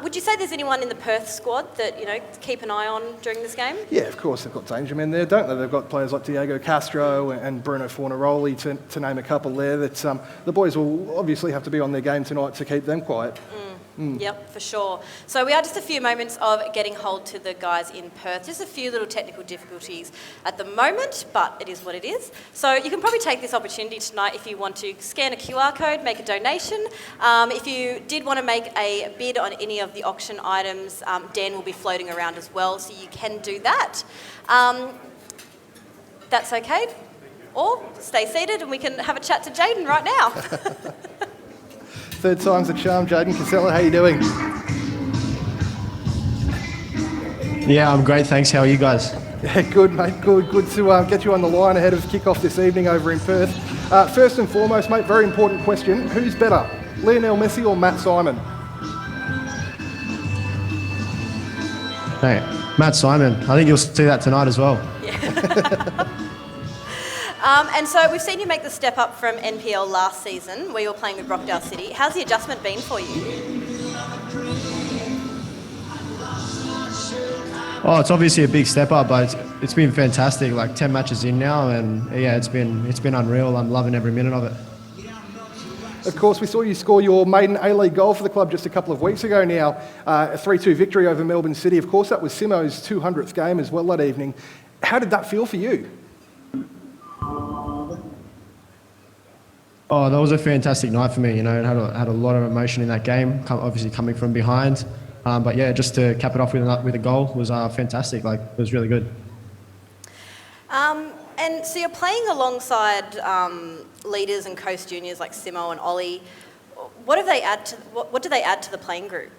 would you say there's anyone in the Perth squad that, you know, keep an eye on during this game? Yeah, of course, they've got danger men there, don't they? They've got players like Diego Castro and Bruno Fornaroli, to name a couple there, that the boys will obviously have to be on their game tonight to keep them quiet. Yep, for sure. So we are just a few moments of getting hold to the guys in Perth. Just a few little technical difficulties at the moment, but it is what it is. So you can probably take this opportunity tonight if you want to scan a QR code, make a donation. If you did want to make a bid on any of the auction items, Dan will be floating around as well, so you can do that. That's okay. Or stay seated and we can have a chat to Jaden right now. Third time's the charm, Jaden Casella, how you doing? Yeah, I'm great, thanks. How are you guys? Yeah, good, mate, good. Good to get you on the line ahead of kick-off this evening over in Perth. First and foremost, mate, very important question. Who's better, Lionel Messi or Matt Simon? Hey, Matt Simon. I think you'll see that tonight as well. And so we've seen you make the step up from NPL last season, where you were playing with Rockdale City. How's the adjustment been for you? Oh, it's obviously a big step up, but it's been fantastic. Like 10 matches in now, and yeah, it's been unreal. I'm loving every minute of it. Of course, we saw you score your maiden A-League goal for the club just a couple of weeks ago now, a 3-2 victory over Melbourne City. Of course, that was Simo's 200th game as well that evening. How did that feel for you? Oh, that was a fantastic night for me. You know, it had a lot of emotion in that game, obviously coming from behind. But yeah, just to cap it off with a goal was fantastic. Like, it was really good. And so you're playing alongside leaders and coast juniors like Simo and Ollie. What do they add to the playing group?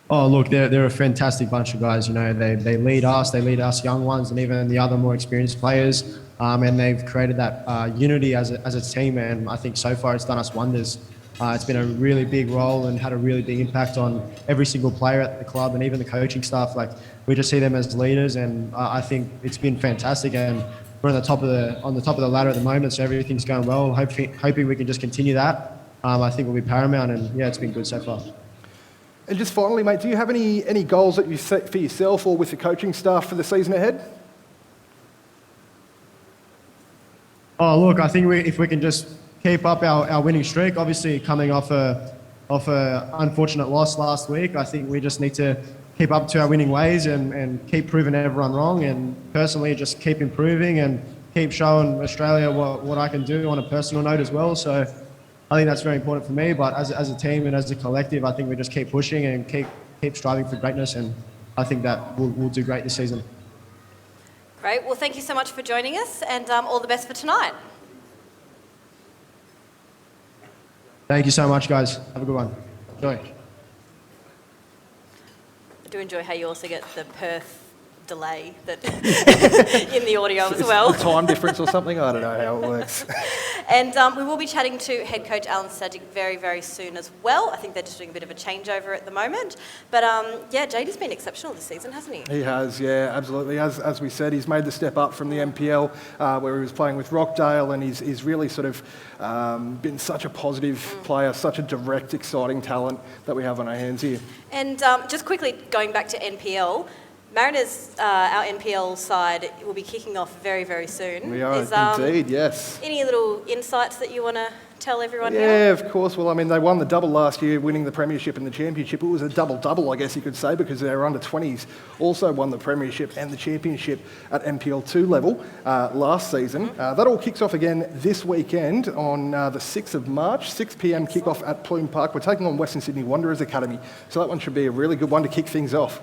Oh, look, they're a fantastic bunch of guys. You know, they lead us young ones, and even the other more experienced players. And they've created that unity as a team, and I think so far it's done us wonders. It's been a really big role and had a really big impact on every single player at the club and even the coaching staff. Like, we just see them as leaders, and I think it's been fantastic. And we're on the top of the ladder at the moment, so everything's going well. Hoping we can just continue that. I think will be paramount, and yeah, it's been good so far. And just finally, mate, do you have any goals that you set for yourself or with the coaching staff for the season ahead? Oh, look, I think if we can just keep up our winning streak, obviously coming off a unfortunate loss last week, I think we just need to keep up to our winning ways and keep proving everyone wrong, and personally just keep improving and keep showing Australia what I can do on a personal note as well. So I think that's very important for me, but as a team and as a collective, I think we just keep pushing and keep striving for greatness, and I think that we'll do great this season. Great. Well, thank you so much for joining us, and all the best for tonight. Thank you so much, guys. Have a good one. Enjoy. I do enjoy how you also get the Perth delay that in the audio as well. It's the time difference or something? I don't know how it works. And we will be chatting to head coach Alan Stajic very, very soon as well. I think they're just doing a bit of a changeover at the moment. But yeah, Jady's been exceptional this season, hasn't he? He has, yeah, absolutely. As we said, he's made the step up from the NPL where he was playing with Rockdale, and he's really sort of been such a positive player, such a direct, exciting talent that we have on our hands here. And just quickly going back to NPL, Mariners, our NPL side, will be kicking off very, very soon. We are indeed, yes. Any little insights that you want to tell everyone here? Yeah, of course. Well, I mean, they won the double last year, winning the premiership and the championship. It was a double-double, I guess you could say, because their under-20s also won the premiership and the championship at NPL 2 level last season. That all kicks off again this weekend on the 6th of March, 6 p.m. kickoff at Plume Park. We're taking on Western Sydney Wanderers Academy, so that one should be a really good one to kick things off.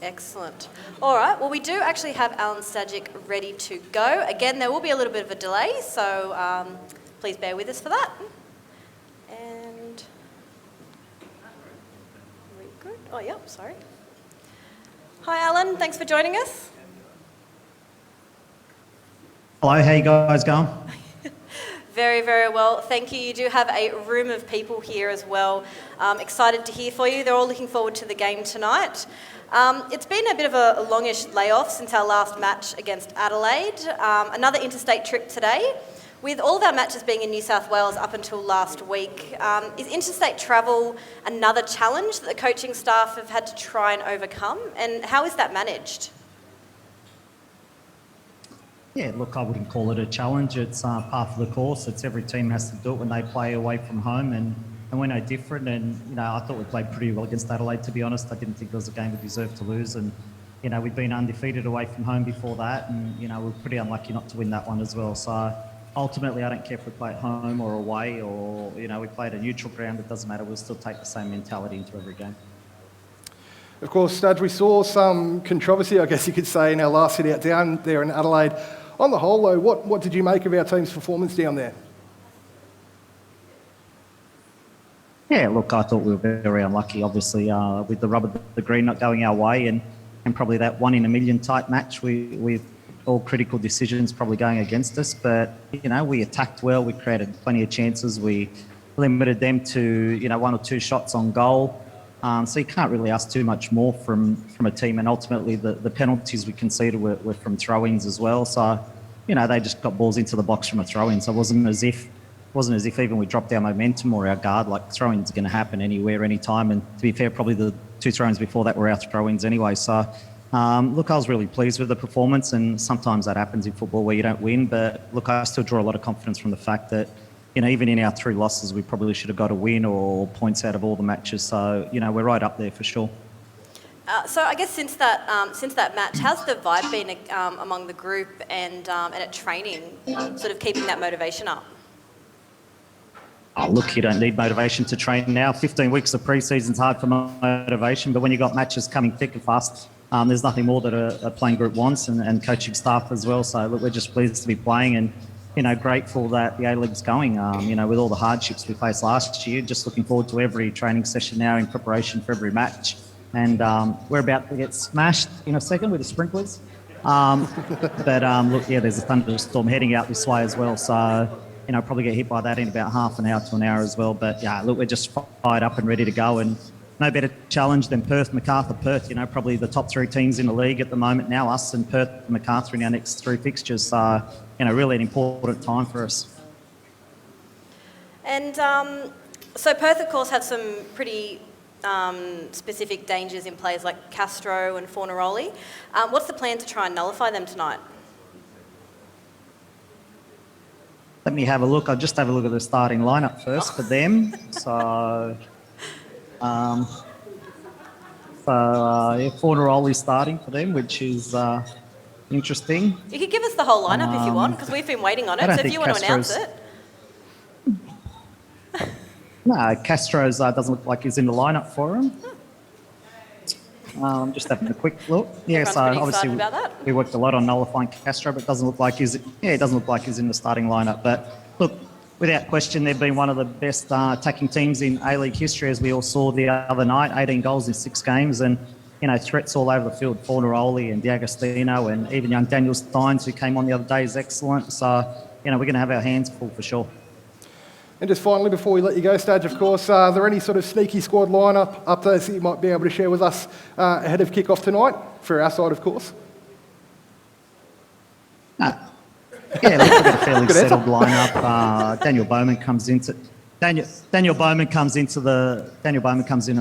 Excellent. All right, well, we do actually have Alan Stajic ready to go. Again, there will be a little bit of a delay, so please bear with us for that. And very good. Oh, yep, sorry. Hi, Alan. Thanks for joining us. Hello, how you guys going? Very, very well. Thank you. You do have a room of people here as well. Excited to hear for you. They're all looking forward to the game tonight. It's been a bit of a longish layoff since our last match against Adelaide. Another interstate trip today. With all of our matches being in New South Wales up until last week, is interstate travel another challenge that the coaching staff have had to try and overcome? And how is that managed? Yeah, look, I wouldn't call it a challenge. It's part of the course. It's every team has to do it when they play away from home, and we're no different. And I thought we played pretty well against Adelaide. To be honest, I didn't think it was a game we deserved to lose. And we'd been undefeated away from home before that, and we were pretty unlucky not to win that one as well. So ultimately, I don't care if we play at home or away, or we play at a neutral ground. It doesn't matter. We'll still take the same mentality into every game. Of course, Stadge, we saw some controversy, I guess you could say, in our last sit out down there in Adelaide. On the whole, though, what did you make of our team's performance down there? Yeah, look, I thought we were very unlucky, obviously, with the rubber, the green not going our way, and probably that 1 in a million type match with all critical decisions probably going against us. But, we attacked well, we created plenty of chances, we limited them to, 1 or 2 shots on goal. So you can't really ask too much more from a team, and ultimately the penalties we conceded were from throw-ins as well. So, they just got balls into the box from a throw-in. So it wasn't as if even we dropped our momentum or our guard. Like, throw-ins are going to happen anywhere, anytime. And to be fair, probably the 2 throw-ins before that were our throw-ins anyway. So, look, I was really pleased with the performance, and sometimes that happens in football where you don't win. But look, I still draw a lot of confidence from the fact that, even in our 3 losses, we probably should have got a win or points out of all the matches. So, we're right up there for sure. So I guess since that match, how's the vibe been among the group and at training, sort of keeping that motivation up? Oh, look, you don't need motivation to train now. 15 weeks of pre-season's hard for motivation, but when you've got matches coming thick and fast, there's nothing more that a playing group wants, and coaching staff as well. So, look, we're just pleased to be playing and, grateful that the A-League's going, with all the hardships we faced last year. Just looking forward to every training session now in preparation for every match. And we're about to get smashed in a second with the sprinklers. But look, yeah, there's a thunderstorm heading out this way as well. So, probably get hit by that in about half an hour to an hour as well. But yeah, look, we're just fired up and ready to go. And no better challenge than Perth, Macarthur, Perth. Probably the top 3 teams in the league at the moment now, us and Perth and Macarthur in our next 3 fixtures. So, really an important time for us. And so Perth, of course, have some pretty specific dangers in players like Castro and Fornaroli. What's the plan to try and nullify them tonight? Let me have a look. I'll just have a look at the starting lineup first for them. So, Fornaroli starting for them, which is interesting. You could give us the whole lineup if you want, because we've been waiting on it. So if you want to announce it. No, Castro's doesn't look like he's in the lineup for him. I'm just having a quick look. Yeah, Everyone's so pretty obviously excited about that. we worked a lot on nullifying Castro, but it doesn't look like he's in the starting lineup. But look, without question, they've been one of the best attacking teams in A-League history, as we all saw the other night. 18 goals in 6 games, and threats all over the field. Fornaroli and D'Agostino, and even young Daniel Steins, who came on the other day, is excellent. So we're going to have our hands full for sure. And just finally, before we let you go, Stadge, of course, are there any sort of sneaky squad lineup updates that you might be able to share with us ahead of kick-off tonight, for our side, of course? Yeah, look, we've got a fairly settled lineup. Daniel Bowman comes in the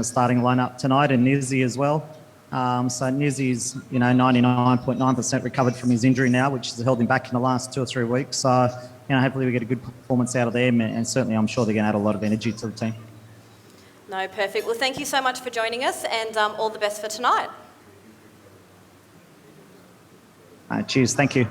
starting lineup tonight, and Nizzy as well. So Nizzy's, 99.9% recovered from his injury now, which has held him back in the last 2 or 3 weeks. So, hopefully we get a good performance out of them, and certainly I'm sure they're going to add a lot of energy to the team. No, perfect. Well, thank you so much for joining us, and all the best for tonight. Cheers, thank you.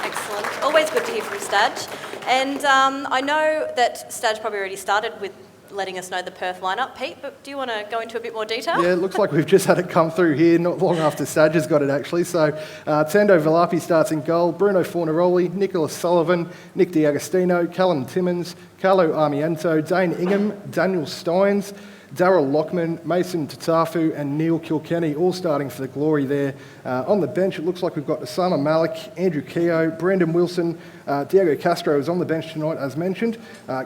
Excellent. Always good to hear from Stadge. And I know that Stadge probably already started with letting us know the Perth lineup, Pete, but do you want to go into a bit more detail? Yeah, it looks like we've just had it come through here, not long after Stadge has got it actually. So Tando Valapi starts in goal, Bruno Fornaroli, Nicholas Sullivan, Nick D'Agostino, Callum Timmins, Carlo Armiento, Dane Ingham, Daniel Steins, Darryl Lockman, Mason Tatafu and Neil Kilkenny all starting for the Glory there. On the bench, it looks like we've got Osama Malik, Andrew Keogh, Brandon Wilson, Diego Castro is on the bench tonight, as mentioned,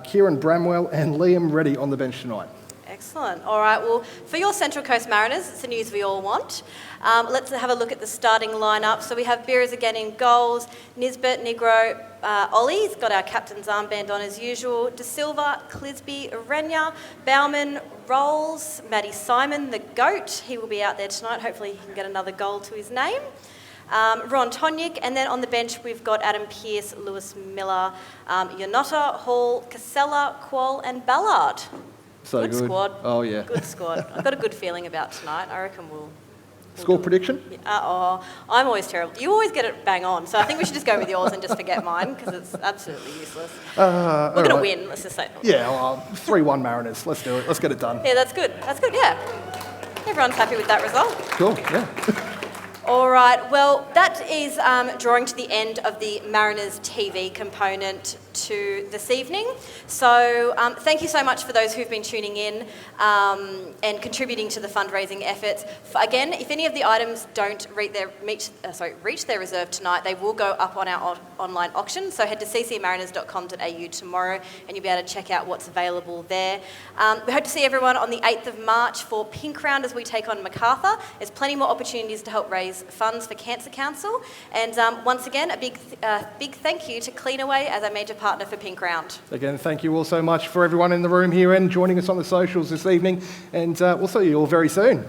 Kieran Bramwell and Liam Reddy on the bench tonight. Excellent. All right, well, for your Central Coast Mariners, it's the news we all want. Let's have a look at the starting lineup. So we have Beers again in goals, Nisbet, Negro, Ollie's got our captain's armband on as usual, De Silva, Clisby, Renya, Bauman, Rolls, Matty Simon, the GOAT. He will be out there tonight. Hopefully he can get another goal to his name. Ron Tonyik, and then on the bench we've got Adam Pearce, Lewis Miller, Yanota, Hall, Casella, Qual and Ballard. So good squad. Oh, yeah. Good squad. I've got a good feeling about tonight. I reckon we'll Score prediction? I'm always terrible. You always get it bang on, so I think we should just go with yours and just forget mine because it's absolutely useless. We're going to win, let's just say. Yeah, 3-1 Mariners. Let's do it. Let's get it done. Yeah, that's good. That's good, yeah. Everyone's happy with that result. Cool, yeah. All right, well, that is drawing to the end of the Mariners TV component to this evening. So thank you so much for those who've been tuning in and contributing to the fundraising efforts. Again, if any of the items don't reach their reserve tonight, they will go up on our online auction. So head to ccmariners.com.au tomorrow and you'll be able to check out what's available there. We hope to see everyone on the 8th of March for Pink Round as we take on MacArthur. There's plenty more opportunities to help raise funds for Cancer Council. And once again, a big thank you to Cleanaway as our major partner for Pink Round. Again, thank you all so much for everyone in the room here and joining us on the socials this evening. And we'll see you all very soon.